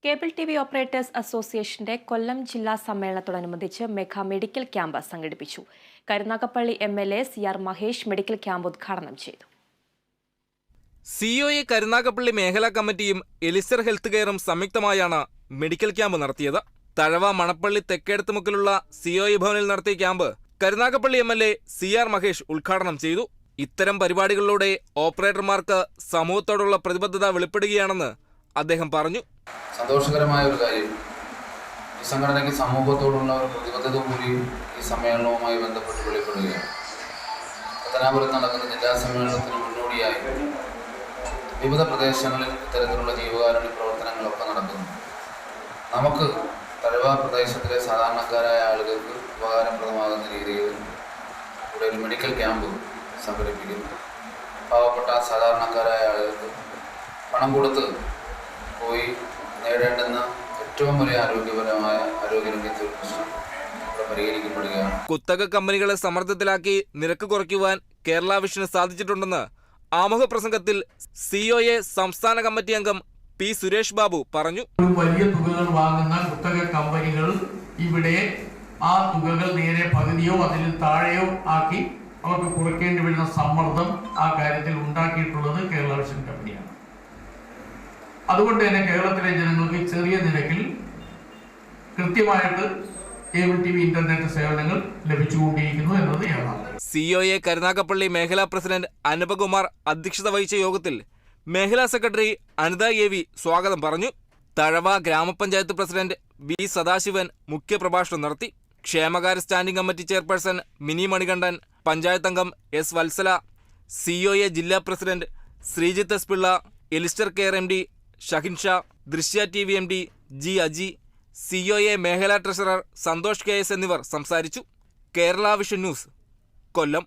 Cable TV. Operators അസോസിയേഷന്റെ കൊല്ലം ജില്ലാ സമ്മേളനത്തോടനുബന്ധിച്ച് mega medical camp സംഘടിപ്പിച്ചു. Karunagappally MLA. C R. Mahesh medical camp ഉദ്ഘാടനം ചെയ്തു. സിഒഎ കരുനാഗപ്പള്ളി മേഖലാ കമ്മിറ്റിയും എലിസർ ഹെൽത്ത് കെയറും സംയുക്തമായാണ് മെഡിക്കൽ ക്യാമ്പ് നടത്തിയത്. തഴവ മണപ്പള്ളി തെക്കേടത്തുമുക്കിലുള്ള സിഒഎ ഭവനിൽ നടത്തിയ camp Karunagappally MLA. C R. Mahesh ഉദ്ഘാടനം ചെയ്തു. ഇത്തരം പരിപാടികളിലൂടെ ഓപ്പറേറ്റർമാർക്ക് സമൂഹത്തോടുള്ള പ്രതിബദ്ധത വെളിപ്പെടുകയാണെന്ന് അദ്ദേഹം പറഞ്ഞു. സന്തോഷകരമായ ഒരു കാര്യം, ഈ സംഘടനയ്ക്ക് സമൂഹത്തോടുള്ള ഒരു പ്രതിബദ്ധത കൂടി ഈ സമ്മേളനവുമായി ബന്ധപ്പെട്ട് വെളിപ്പെടുകയാണ്. പത്തനാപുരത്ത് നടക്കുന്ന ജില്ലാ സമ്മേളനത്തിന് മുന്നോടിയായി വിവിധ പ്രദേശങ്ങളിൽ ഇത്തരത്തിലുള്ള ജീവകാരുണ്യ പ്രവർത്തനങ്ങളൊക്കെ നടക്കുന്നു. നമുക്ക് തഴവ പ്രദേശത്തിലെ സാധാരണക്കാരായ ആളുകൾക്ക് ഉപകാരപ്രദമാകുന്ന രീതിയിൽ ഇവിടെ ഒരു മെഡിക്കൽ ക്യാമ്പ് സംഘടിപ്പിക്കുന്നു. പാവപ്പെട്ട സാധാരണക്കാരായ ആളുകൾക്ക് പണം കൊടുത്ത് പോയി നേടേണ്ടുന്ന ഏറ്റവും വലിയ ആരോഗ്യപരമായ ആരോഗ്യരംഗത്തെ ഒരു പ്രശ്നം ഇവിടെ പരിഹരിക്കപ്പെടുകയാണ്. കുത്തക കമ്പനികളെ സമ്മർദ്ദത്തിലാക്കി നിരക്ക് കുറയ്ക്കുവാൻ കേരള വിഷന് സാധിച്ചിട്ടുണ്ടെന്ന് ആമുഖ പ്രസംഗത്തിൽ സിഒഎ സംസ്ഥാന കമ്മിറ്റി അംഗം പി സുരേഷ് ബാബു പറഞ്ഞു. വലിയ തുകകൾ വാങ്ങുന്ന കുത്തക കമ്പനികൾ ഇവിടെ ആ തുകകൾ നേരെ പകുതിയോ അതിൽ താഴെയോ ആക്കി അവർക്ക് കുറയ്ക്കേണ്ടി വരുന്ന സമ്മർദ്ദം ആ കാര്യത്തിൽ ഉണ്ടാക്കിയിട്ടുള്ളത് കേരള വിഷൻ കമ്പനിയാണ്. അതുകൊണ്ട് തന്നെ കേരളത്തിലെ ജനങ്ങൾക്ക് ചെറിയ നിരക്കിൽ കൃത്യമായിട്ട് കേബിൾ ടി.വി. ഇന്റർനെറ്റ് സേവനങ്ങൾ ലഭിച്ചുകൊണ്ടിരിക്കുന്നു എന്നത് യാഥാർത്ഥ്യം. സിഒഎ കരുനാഗപ്പള്ളി മേഖലാ പ്രസിഡന്റ് അനുപകുമാർ അധ്യക്ഷത വഹിച്ച യോഗത്തിൽ മേഖലാ സെക്രട്ടറി അനിത എ.വി. സ്വാഗതം പറഞ്ഞു. തഴവ ഗ്രാമപഞ്ചായത്ത് പ്രസിഡന്റ് വി സദാശിവൻ മുഖ്യപ്രഭാഷണം നടത്തി. ക്ഷേമകാര്യ standing committee chairperson mini Manikandan, panchayat അംഗം എസ് വത്സല, സിഒഎ ജില്ലാ president Sreejith S Pillai, എലിസ്റ്റർ care എം.ഡി. Shahin Shah, ദൃശ്യ ടി.വി. എം.ഡി. ജി അജി, സിഒഎ മേഖലാ ട്രഷറർ സന്തോഷ് കെ.എസ്. എന്നിവർ സംസാരിച്ചു. കേരള വിഷൻ ന്യൂസ്, കൊല്ലം.